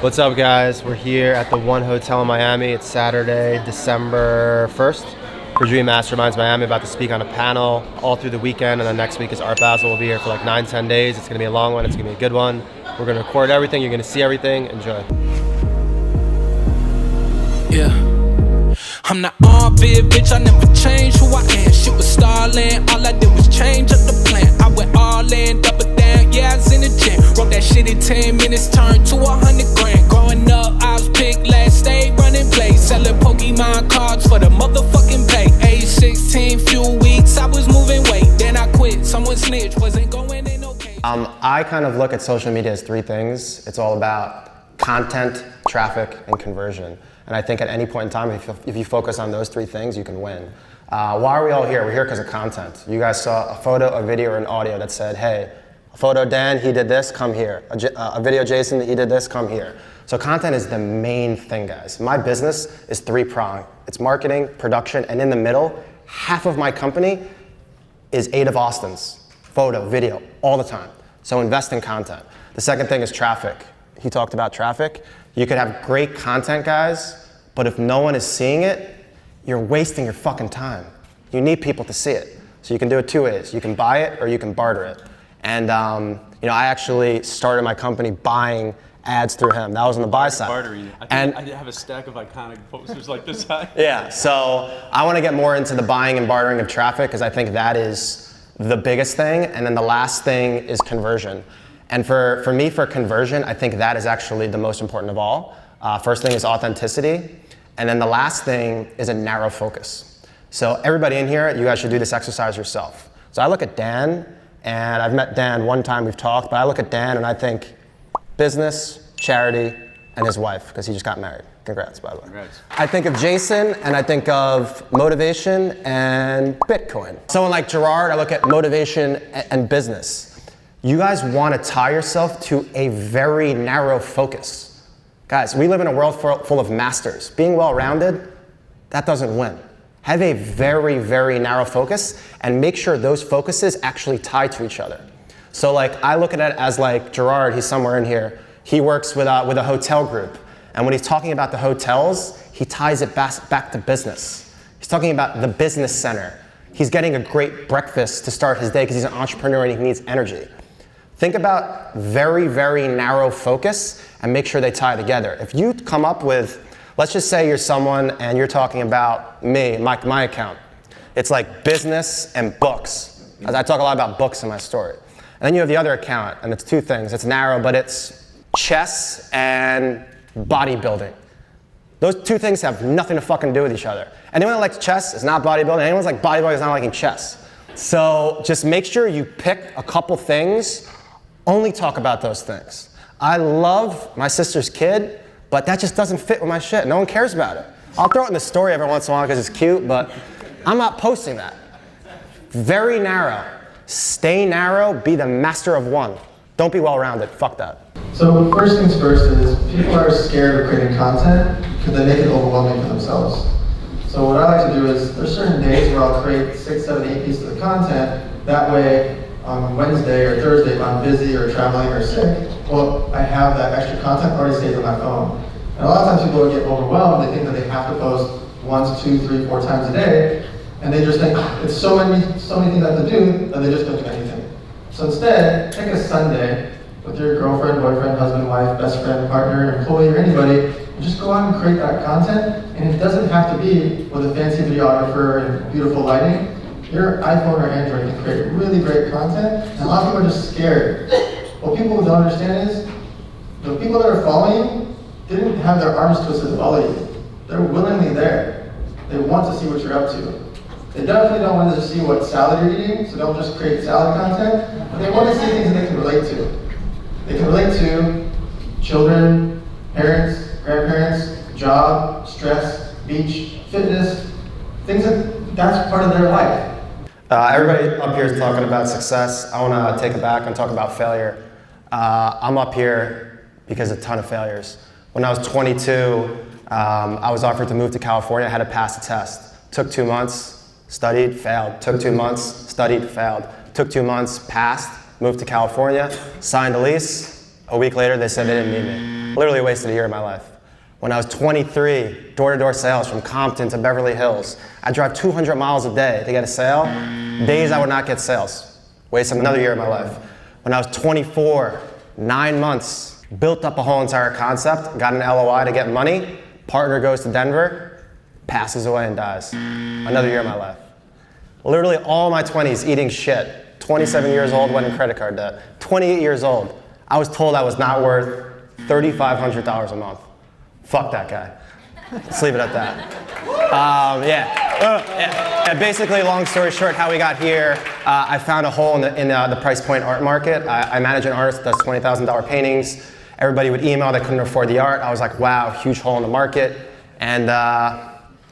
What's up, guys? We're here at the One Hotel in Miami. It's Saturday, December 1st for Dream Masterminds Miami. About to speak on a panel all through the weekend, and then next week is Art Basel. We'll be here for like 9-10 days. It's gonna be a long one. It's gonna be a good one. We're gonna record everything. You're gonna see everything. Enjoy. Yeah. I'm not on bid, bitch, I never changed who I am. Shit was stalling, all I did was change up the plan. I went all in, double down, yeah, I was in the gym. Wrote that shit in 10 minutes, turned to 100 grand. Growing up, I was picked last, stayed running plays. Selling Pokemon cards for the motherfucking pay. Age 16, few weeks, I was moving weight. Then I quit, someone snitched, wasn't going in okay. I kind of look at social media as three things. It's all about content, traffic, and conversion. And I think at any point in time, if you focus on those three things, you can win. Why are we all here? We're here because of content. You guys saw a photo, a video, or an audio that said, hey, a photo Dan, he did this, come here. A video Jason, he did this, come here. So content is the main thing, guys. My business is three-pronged. It's marketing, production, and in the middle, half of my company is 8 of Austin's. Photo, video, all the time. So invest in content. The second thing is traffic. He talked about traffic. You could have great content, guys, but if no one is seeing it, you're wasting your fucking time. You need people to see it. So you can do it two ways. You can buy it or you can barter it. And I actually started my company buying ads through him. That was on the buy side. Bartering. I have a stack of iconic posters like this high. Yeah, so I want to get more into the buying and bartering of traffic because I think that is the biggest thing. And then the last thing is conversion. And for me, for conversion, I think that is actually the most important of all. First thing is authenticity. And then the last thing is a narrow focus. So everybody in here, you guys should do this exercise yourself. So I look at Dan, and I've met Dan one time, we've talked, but I look at Dan and I think business, charity, and his wife, because he just got married. Congrats, by the way. Congrats. I think of Jason, and I think of motivation and Bitcoin. Someone like Gerard, I look at motivation and business. You guys want to tie yourself to a very narrow focus. Guys, we live in a world full of masters. Being well-rounded, that doesn't win. Have a very, very narrow focus and make sure those focuses actually tie to each other. So like, I look at it as like Gerard, he's somewhere in here. He works with a hotel group. And when he's talking about the hotels, he ties it back to business. He's talking about the business center. He's getting a great breakfast to start his day because he's an entrepreneur and he needs energy. Think about very, very narrow focus and make sure they tie together. If you come up with, let's just say you're someone and you're talking about me, my account. It's like business and books. As I talk a lot about books in my story. And then you have the other account, and it's two things. It's narrow, but it's chess and bodybuilding. Those two things have nothing to fucking do with each other. Anyone that likes chess is not bodybuilding. Anyone that's like bodybuilding is not liking chess. So just make sure you pick a couple things. Only talk about those things. I love my sister's kid, but that just doesn't fit with my shit. No one cares about it. I'll throw it in the story every once in a while because it's cute, but I'm not posting that. Very narrow. Stay narrow, be the master of one. Don't be well-rounded, fuck that. So first things first is, people are scared of creating content because they make it overwhelming for themselves. So what I like to do is, there's certain days where I'll create 6, 7, 8 pieces of content. That way, on Wednesday or Thursday, if I'm busy or traveling or sick, well, I have that extra content already saved on my phone. And a lot of times people get overwhelmed. They think that they have to post 1, 2, 3, 4 times a day, and they just think it's so many things I have to do that they just don't do anything. So instead, take a Sunday with your girlfriend, boyfriend, husband, wife, best friend, partner, employee, or anybody, and just go out and create that content. And it doesn't have to be with a fancy videographer and beautiful lighting. Your iPhone or Android can create really great content, and a lot of people are just scared. What people don't understand is, the people that are following you didn't have their arms twisted to follow you. They're willingly there. They want to see what you're up to. They definitely don't want to see what salad you're eating, so don't just create salad content, but they want to see things that they can relate to. They can relate to children, parents, grandparents, job, stress, beach, fitness, things that's part of their life. Everybody up here is talking about success. I want to take it back and talk about failure. I'm up here because of a ton of failures. When I was 22, I was offered to move to California. I had to pass a test. Took 2 months, studied, failed. Took 2 months, studied, failed. Took 2 months, passed, moved to California, signed a lease. A week later, they said they didn't need me. Literally wasted a year of my life. When I was 23, door-to-door sales from Compton to Beverly Hills. I drive 200 miles a day to get a sale. Days I would not get sales. Wasted another year of my life. When I was 24, 9 months, built up a whole entire concept, got an LOI to get money, partner goes to Denver, passes away and dies. Another year of my life. Literally all my 20s eating shit. 27 years old, went in credit card debt. 28 years old, I was told I was not worth $3,500 a month. Fuck that guy. Let's leave it at that. Yeah. Basically, long story short, how we got here, I found a hole in the price point art market. I manage an artist that does $20,000 paintings. Everybody would email, they couldn't afford the art. I was like, wow, huge hole in the market. And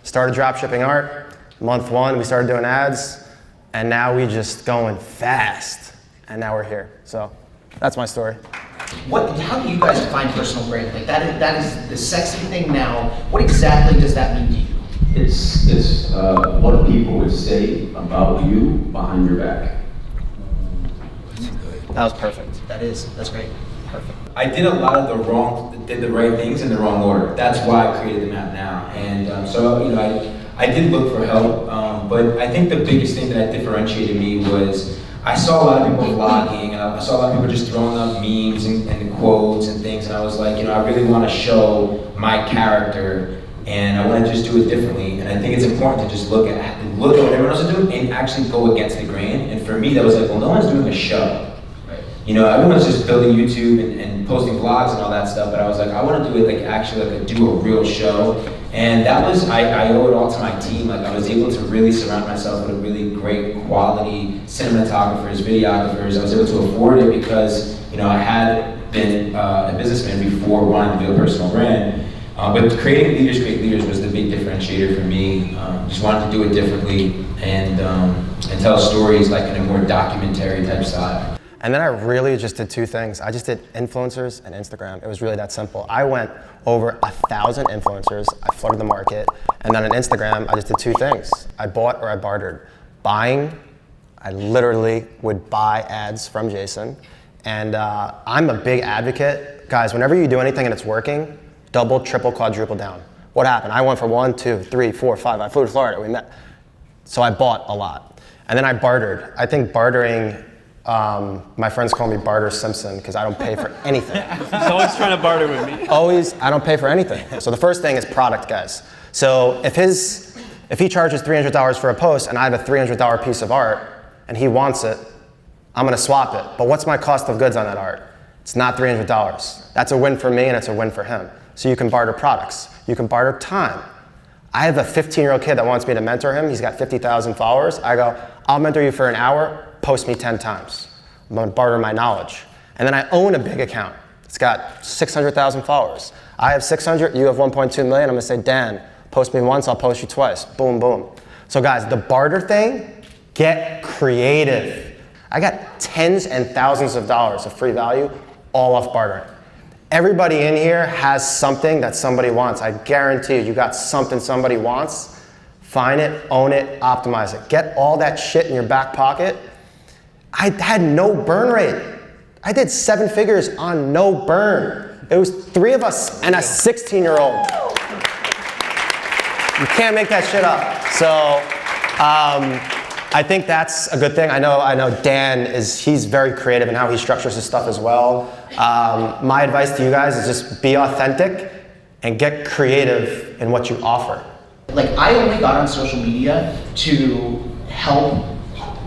started drop shipping art. Month 1, we started doing ads. And now we just going fast. And now we're here. So that's my story. How do you guys define personal brand? Like that is the sexy thing now. What exactly does that mean to you? It's what people would say about you behind your back. That was perfect. That's great. Perfect. I did a lot of the right things in the wrong order. That's why I created the map now. And so, you know, I did look for help, but I think the biggest thing that differentiated me was I saw a lot of people vlogging, and I saw a lot of people just throwing up memes and quotes and things, and I was like, you know, I really want to show my character, and I want to just do it differently. And I think it's important to just look at what everyone else is doing and actually go against the grain. And for me, that was like, well, no one's doing a show. Right. You know, everyone's just building YouTube and posting vlogs and all that stuff, but I was like, I want to do it like actually like do a real show. And that was, I owe it all to my team. Like I was able to really surround myself with a really great quality cinematographers, videographers. I was able to afford it because, you know, I had been a businessman before wanting to build a personal brand. But creating leaders create leaders was the big differentiator for me. Just wanted to do it differently and tell stories like in a more documentary type style. And then I really just did 2 things. I just did influencers and Instagram. It was really that simple. I went over 1,000 influencers, I flooded the market, and then on Instagram, I just did 2 things. I bought or I bartered. Buying, I literally would buy ads from Jason, and I'm a big advocate. Guys, whenever you do anything and it's working, double, triple, quadruple down. What happened? I went for 1, 2, 3, 4, 5. I flew to Florida, we met. So I bought a lot. And then I bartered. I think bartering, my friends call me Barter Simpson because I don't pay for anything. He's always trying to barter with me. Always, I don't pay for anything. So the first thing is product, guys. So if he charges $300 for a post and I have a $300 piece of art and he wants it, I'm gonna swap it. But what's my cost of goods on that art? It's not $300. That's a win for me and it's a win for him. So you can barter products. You can barter time. I have a 15-year-old kid that wants me to mentor him. He's got 50,000 followers. I go, I'll mentor you for an hour, post me 10 times. I'm gonna barter my knowledge. And then I own a big account. It's got 600,000 followers. I have 600, you have 1.2 million. I'm gonna say, Dan, post me once, I'll post you twice. Boom, boom. So guys, the barter thing, get creative. I got tens and thousands of dollars of free value all off bartering. Everybody in here has something that somebody wants. I guarantee you got something somebody wants. Find it, own it, optimize it. Get all that shit in your back pocket. I had no burn rate. I did 7 figures on no burn. It was 3 of us and a 16-year-old. You can't make that shit up. So I think that's a good thing. I know Dan he's very creative in how he structures his stuff as well. My advice to you guys is just be authentic and get creative in what you offer. Like I only got on social media to help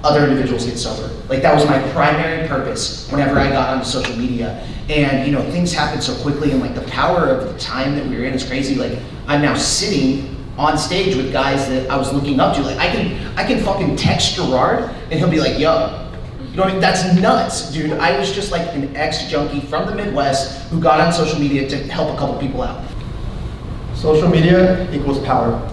other individuals get sober. Like that was my primary purpose whenever I got onto social media. And you know, things happen so quickly and like the power of the time that we were in is crazy. Like I'm now sitting on stage with guys that I was looking up to. Like I can fucking text Gerard and he'll be like, yo, you know what I mean? That's nuts, dude. I was just like an ex-junkie from the Midwest who got on social media to help a couple people out. Social media equals power.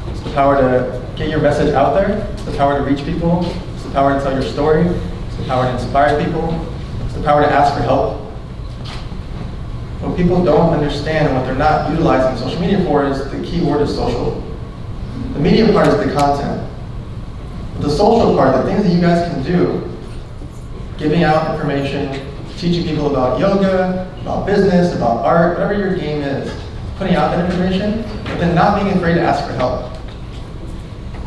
It's the power to get your message out there. It's the power to reach people. It's the power to tell your story. It's the power to inspire people. It's the power to ask for help. What people don't understand and what they're not utilizing social media for is the key word is social. The media part is the content. But the social part, the things that you guys can do, giving out information, teaching people about yoga, about business, about art, whatever your game is, putting out that information, but then not being afraid to ask for help.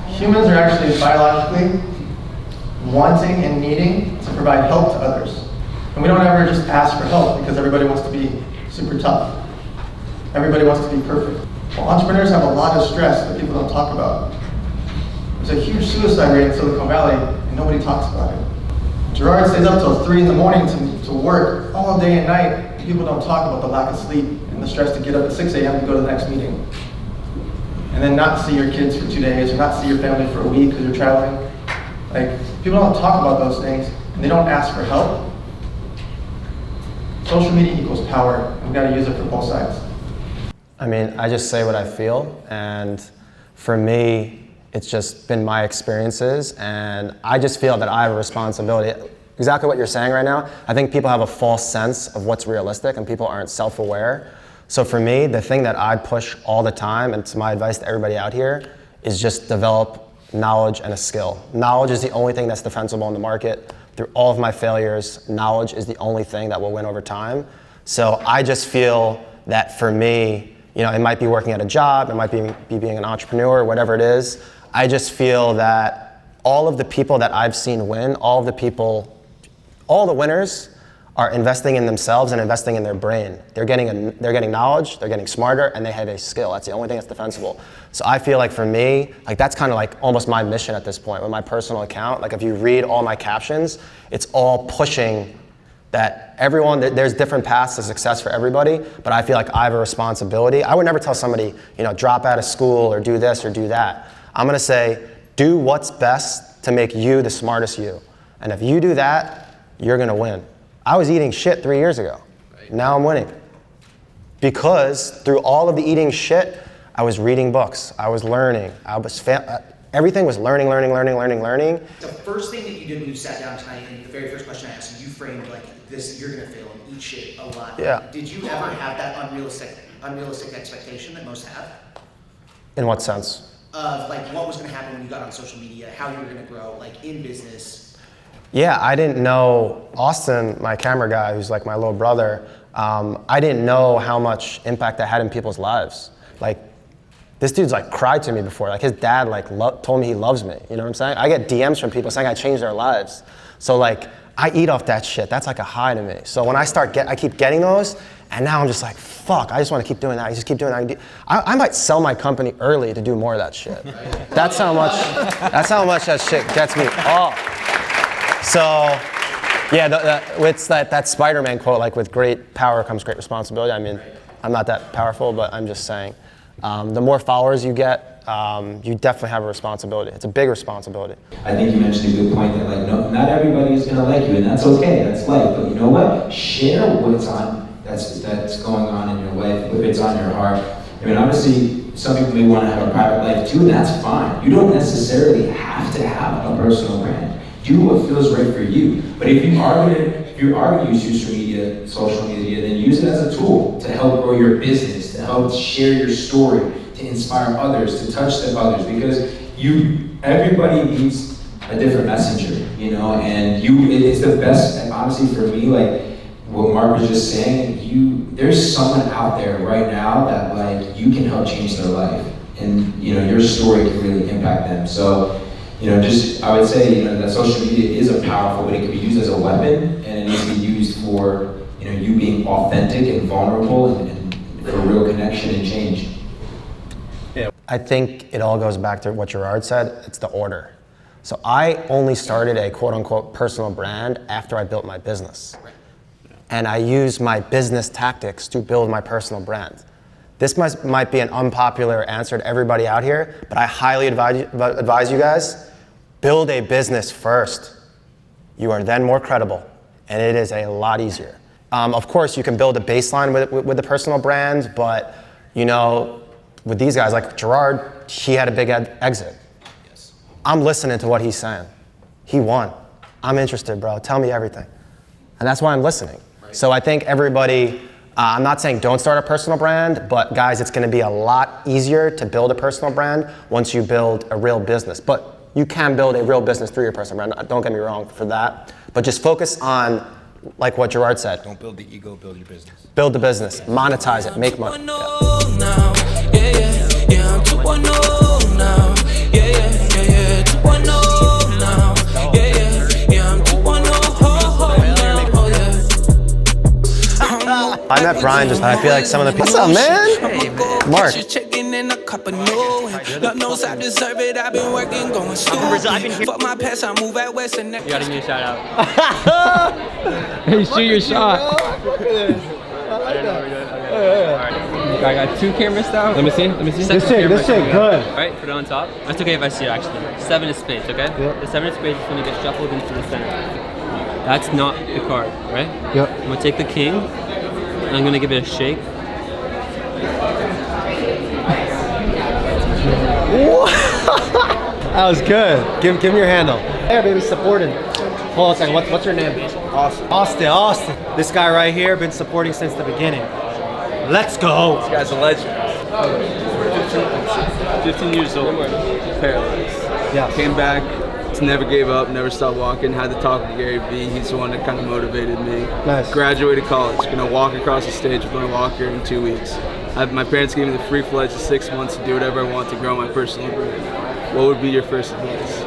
Humans are actually biologically wanting and needing to provide help to others. And we don't ever just ask for help because everybody wants to be super tough. Everybody wants to be perfect. Well, entrepreneurs have a lot of stress that people don't talk about. There's a huge suicide rate in Silicon Valley, and nobody talks about it. Gerard stays up till 3 in the morning to work all day and night. People don't talk about the lack of sleep and the stress to get up at 6 a.m. to go to the next meeting. And then not see your kids for 2 days, or not see your family for a week because you're traveling. Like, people don't talk about those things, and they don't ask for help. Social media equals power, and we've got to use it for both sides. I mean, I just say what I feel, and for me, it's just been my experiences, and I just feel that I have a responsibility. Exactly what you're saying right now. I think people have a false sense of what's realistic, and people aren't self-aware. So for me, the thing that I push all the time, and it's my advice to everybody out here, is just develop knowledge and a skill. Knowledge is the only thing that's defensible in the market. Through all of my failures, knowledge is the only thing that will win over time. So I just feel that for me, you know, it might be working at a job, it might be being an entrepreneur, whatever it is. I just feel that all of the people that I've seen win, all the winners are investing in themselves and investing in their brain. They're getting knowledge, they're getting smarter, and they have a skill. That's the only thing that's defensible. So I feel like for me, like that's kind of like almost my mission at this point with my personal account. Like if you read all my captions, it's all pushing that everyone, there's different paths to success for everybody, but I feel like I have a responsibility. I would never tell somebody, you know, drop out of school or do this or do that. I'm gonna say, do what's best to make you the smartest you. And if you do that, you're gonna win. I was eating shit 3 years ago. Now I'm winning. Because through all of the eating shit, I was reading books, I was learning, everything was learning. The first thing that you did when you sat down tonight, and the very first question I asked you, framed like this, you're gonna fail and eat shit a lot. Yeah. Did you ever have that unrealistic expectation that most have? In what sense? Of like what was gonna happen when you got on social media, how you were gonna grow, like in business? Yeah, I didn't know Austin, my camera guy, who's like my little brother, I didn't know how much impact that had in people's lives. Like, this dude's like cried to me before. Like his dad like told me he loves me. You know what I'm saying? I get DMs from people saying I changed their lives. So like, I eat off that shit. That's like a high to me. So when I keep getting those, and now I'm just like, fuck, I just want to keep doing that. I just keep doing that. I might sell my company early to do more of that shit. That's how much that shit gets me off. So, yeah, it's that Spider-Man quote, like with great power comes great responsibility. I mean, I'm not that powerful, but I'm just saying, the more followers you get, you definitely have a responsibility. It's a big responsibility. I think you mentioned a good point that like not everybody is gonna like you, and that's okay. That's life. But you know what? Share what's that's going on in your life, if it's on your heart. I mean, obviously, some people may want to have a private life too, and that's fine. You don't necessarily have to have a personal brand. Do what feels right for you. But if you are going to use social media, then use it as a tool to help grow your business, to help share your story, to inspire others, to touch them others, because everybody needs a different messenger, you know, and it's the best. And honestly, for me, like what Mark was just saying, there's someone out there right now that like you can help change their life, and you know your story can really impact them. So, you know, I would say, you know, that social media is a powerful, but it can be used as a weapon, and it needs to be used for, you know, you being authentic and vulnerable and for real connection and change. Yeah. I think it all goes back to what Gerard said. It's the order. So I only started a quote unquote personal brand after I built my business. And I used my business tactics to build my personal brand. This might be an unpopular answer to everybody out here, but I highly advise you guys, build a business first. You are then more credible, and it is a lot easier. Of course, you can build a baseline with the personal brand, but you know, with these guys, like Gerard, he had a big exit. Yes. I'm listening to what he's saying. He won. I'm interested, bro. Tell me everything. And that's why I'm listening. Right. So I think everybody, I'm not saying don't start a personal brand, but guys, it's gonna be a lot easier to build a personal brand once you build a real business. But you can build a real business through your personal brand. Don't get me wrong for that. But just focus on like what Gerard said. Don't build the ego, build your business. Build the business, monetize it, make money. Now, yeah, yeah, yeah, I'm 2.0 now. Yeah, yeah, yeah, yeah, 2.0 now. Yeah, yeah, yeah, I'm 2.0 now. Oh, yeah. I met Brian just, I feel like some of the people. What's up, man? Hey, man. Mark. Chicken and a cup of no. Lord knows I deserve it. I've been working, going stupid. Fuck my past, I move at West and You gotta give me a shout out. Hey, shoot your shot. I got 2 cameras now. Let me see. This shit, good. Alright, put it on top. That's okay if I see it actually. 7 is spades, okay? Yep. The 7 of spades is gonna get shuffled into the center. That's not the card, right? Yep. I'm gonna take the king, and I'm gonna give it a shake. That was good. Give him your handle. Hey, baby, supporting. Hold on a second. What's your name? Austin. This guy right here been supporting since the beginning. Let's go. This guy's a legend. 15 years old, paralyzed. Yeah. Came back, never gave up, never stopped walking. Had to talk to Gary Vee. He's the one that kind of motivated me. Nice. Graduated college, gonna walk across the stage with my walker in 2 weeks. My parents gave me the free fledged 6 months to do whatever I want to grow my personal brand. What would be your first advice?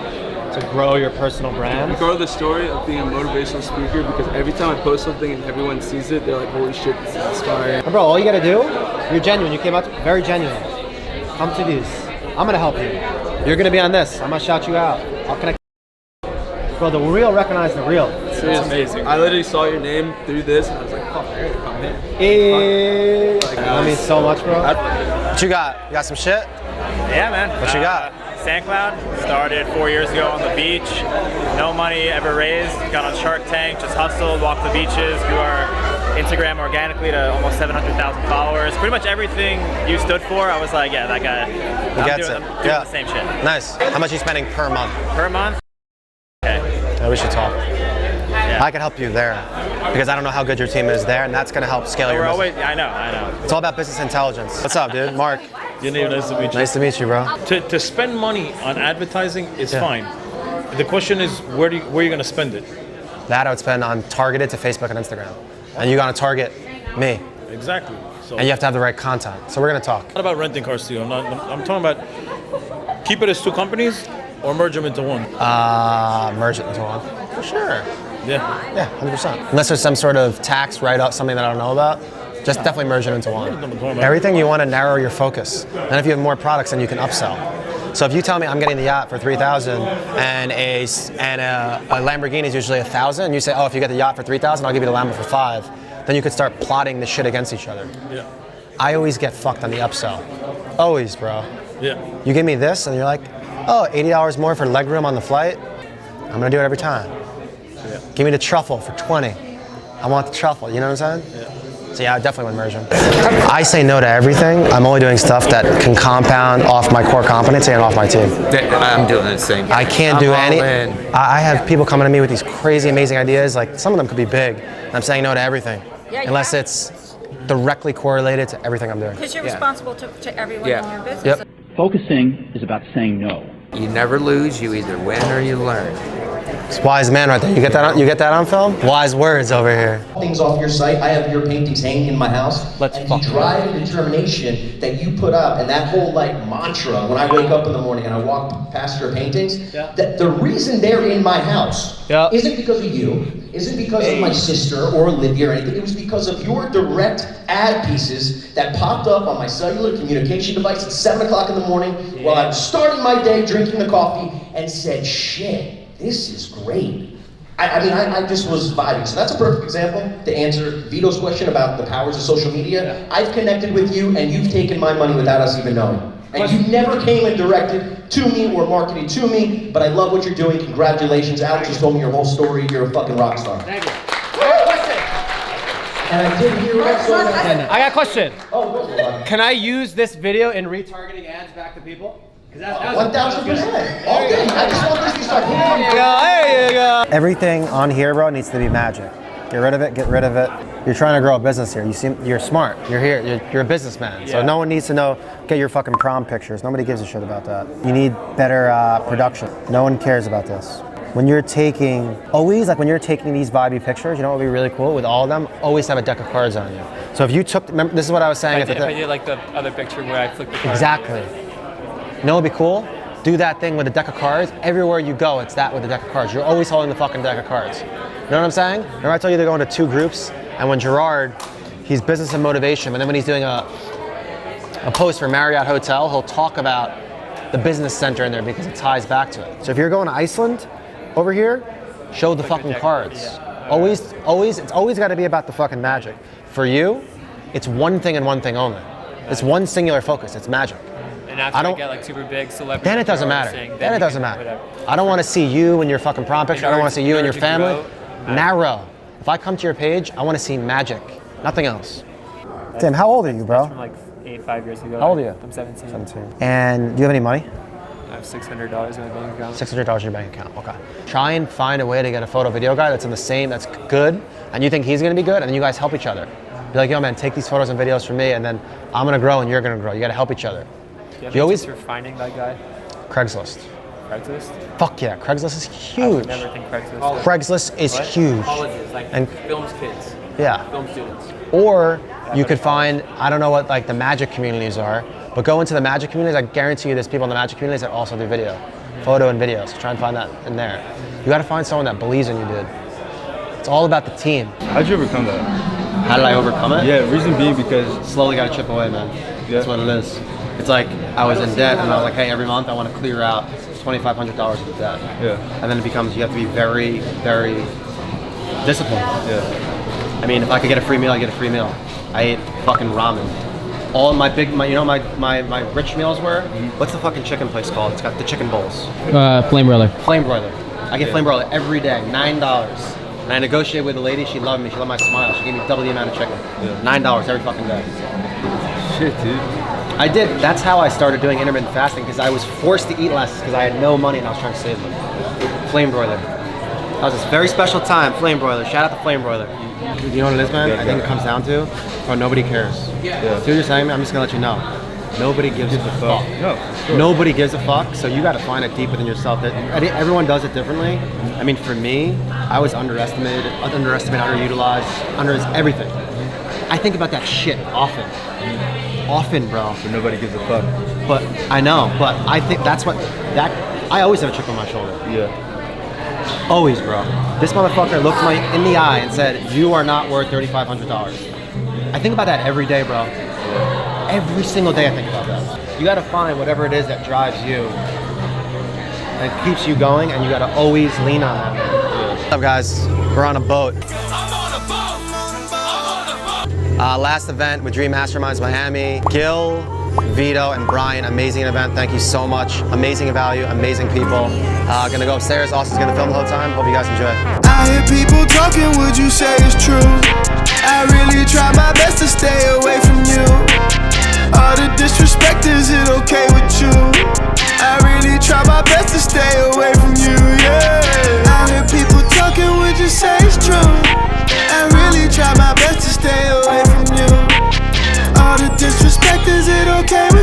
To grow your personal brand. Go to the story of being a motivational speaker, because every time I post something and everyone sees it, they're like, holy shit, this is inspiring. Bro, all you gotta do, you're genuine. You came out very genuine. Come to these. I'm gonna help you. You're gonna be on this. I'm gonna shout you out. I'll connect. Bro, the real recognize the real. It's amazing. I literally saw your name through this, and I was like, fuck, I gotta come in. That means so much, bro. What you got? You got some shit? Yeah, man. What you got? SandCloud started 4 years ago on the beach. No money ever raised. Got on Shark Tank, just hustled, walked the beaches, grew our Instagram organically to almost 700,000 followers. Pretty much everything you stood for, I was like, yeah, that guy. I'm doing the same shit. Nice. How much are you spending per month? Per month? Okay. Yeah, we should talk. Yeah. I can help you there because I don't know how good your team is there, and that's going to help scale your business. I know. It's all about business intelligence. What's up, dude? Mark. Your name, nice to meet you. Nice to meet you, bro. To spend money on advertising is fine. The question is, where are you going to spend it? That I would spend on targeted to Facebook and Instagram. And you got to target me. Exactly. So And you have to have the right content. So we're going to talk. Not about renting cars to you. I'm talking about keep it as 2 companies or merge them into one. Merge it into one. For sure. Yeah. Yeah, 100%. Unless there's some sort of tax write-up, something that I don't know about. Just definitely merge it into one. Everything you want to narrow your focus. And if you have more products, then you can upsell. So if you tell me I'm getting the yacht for $3,000 and a Lamborghini is usually $1,000, and you say, oh, if you get the yacht for $3,000, I'll give you the Lambo for $5,000, then you could start plotting the shit against each other. Yeah. I always get fucked on the upsell. Always, bro. Yeah. You give me this, and you're like, oh, $80 more for legroom on the flight. I'm gonna do it every time. Yeah. Give me the truffle for $20. I want the truffle. You know what I'm saying? Yeah. So yeah, I definitely would merge them. I say no to everything. I'm only doing stuff that can compound off my core competency and off my team. I'm doing the same. I can't do any. In. I have people coming to me with these crazy, amazing ideas. Like some of them could be big. And I'm saying no to everything, unless it's directly correlated to everything I'm doing. Because you're responsible to everyone in your business. Yep. Focusing is about saying no. You never lose. You either win or you learn. It's wise man right there. You get that on film? Wise words over here. Things off your site. I have your paintings hanging in my house. And the drive and determination that you put up, and that whole like mantra when I wake up in the morning and I walk past your paintings, that the reason they're in my house isn't because of you, isn't because of my sister or Olivia or anything. It was because of your direct ad pieces that popped up on my cellular communication device at 7 o'clock in the morning while I'm starting my day drinking the coffee and said, shit. This is great. I just was vibing. So that's a perfect example to answer Vito's question about the powers of social media. I've connected with you and you've taken my money without us even knowing. And you never came and directed to me or marketed to me, but I love what you're doing. Congratulations. Alex just told me your whole story. You're a fucking rock star. Thank you. And I did hear also I got a question. Oh, go for it. Can I use this video in retargeting ads back to people? 1,000%. All day. I just want this to start hitting. There you go. Everything on here, bro, needs to be magic. Get rid of it, get rid of it. You're trying to grow a business here. You're smart. You're here. You're a businessman. So no one needs to know, get your fucking prom pictures. Nobody gives a shit about that. You need better production. No one cares about this. when you're taking, always like when you're taking these vibey pictures, you know what would be really cool with all of them? Always have a deck of cards on you. So if you took, remember, this is what I was saying. If I did like the other picture where I flicked the card. Exactly. You know what would be cool? Do that thing with a deck of cards. Everywhere you go, it's that with a deck of cards. You're always holding the fucking deck of cards. You know what I'm saying? Remember I told you they're going to 2 groups? And when Gerard, he's business and motivation, but then when he's doing a post for Marriott Hotel, he'll talk about the business center in there because it ties back to it. So if you're going to Iceland over here, show the fucking cards. Always, it's always got to be about the fucking magic. For you, it's one thing and one thing only. It's one singular focus. It's magic. And after I get like super big celebrity, then it doesn't matter. Then it doesn't matter. I don't want to see you and your fucking prom picture. I don't want to see you and your family. Narrow. If I come to your page, I want to see magic, nothing else. Tim, how old are you, bro? From like 5 years ago. How old are you? I'm 17. 17. And do you have any money? I have $600 in my bank account. $600 in your bank account, okay. Try and find a way to get a photo video guy that's in the same, that's good, and you think he's gonna be good, and then you guys help each other. Be like, yo man, take these photos and videos from me, and then I'm gonna grow and you're gonna grow. You gotta help each other. You always for finding that guy? Craigslist. Craigslist? Fuck yeah, Craigslist is huge. I would never think Craigslist. Craigslist is huge. Colleges, like and films kids. Yeah. Film students. Or you could find, I don't know what like the magic communities are, but go into the magic communities. I guarantee you there's people in the magic communities that also do video, photo and video. So try and find that in there. You gotta find someone that believes in you, dude. It's all about the team. How'd you overcome that? How did I overcome it? Yeah, reason being because slowly gotta chip away, man. That's what it is. It's like I was in debt and I was like, hey, every month I want to clear out $2,500 of debt. Yeah. And then it becomes, you have to be very, very disciplined. Yeah. I mean, if I could get a free meal, I get a free meal. I ate fucking ramen. All my big, you know, my rich meals were, what's the fucking chicken place called? It's got the chicken bowls. Flame broiler. Flame broiler. I get flame broiler every day, $9. And I negotiated with the lady, she loved me, she loved my smile. She gave me double the amount of chicken. Yeah. $9 every fucking day. Shit, dude. I did, that's how I started doing intermittent fasting, because I was forced to eat less because I had no money and I was trying to save them. Flame broiler. That was this very special time, flame broiler. Shout out to flame broiler. You know what it is, man? I think it comes down to, bro, nobody cares. Yeah. See what you're saying? I'm just gonna let you know. Nobody gives a fuck. No, sure. Nobody gives a fuck, so you gotta find it deep within yourself. Everyone does it differently. I mean, for me, I was underestimated, underutilized, everything. I think about that shit often. Often, bro. But nobody gives a fuck. But I know, but I think that's what, I always have a chip on my shoulder. Yeah. Always, bro. This motherfucker looked me in the eye and said, you are not worth $3,500. I think about that every day, bro. Yeah. Every single day I think about that. You gotta find whatever it is that drives you and keeps you going, and you gotta always lean on that. Yeah. What's up, guys? We're on a boat. Last event with Dream Masterminds Miami. Gil, Vito, and Brian, amazing event. Thank you so much. Amazing value, amazing people. Gonna go upstairs. Austin's gonna film the whole time. Hope you guys enjoy. I hear people talking, would you say it's true? I really try my best to stay away from you. All the disrespect, is it okay with you? I really try my best to stay away from you, yeah. I hear people talking, would you say it's true? I really try my best to stay away from you. All the disrespect, is it okay with you?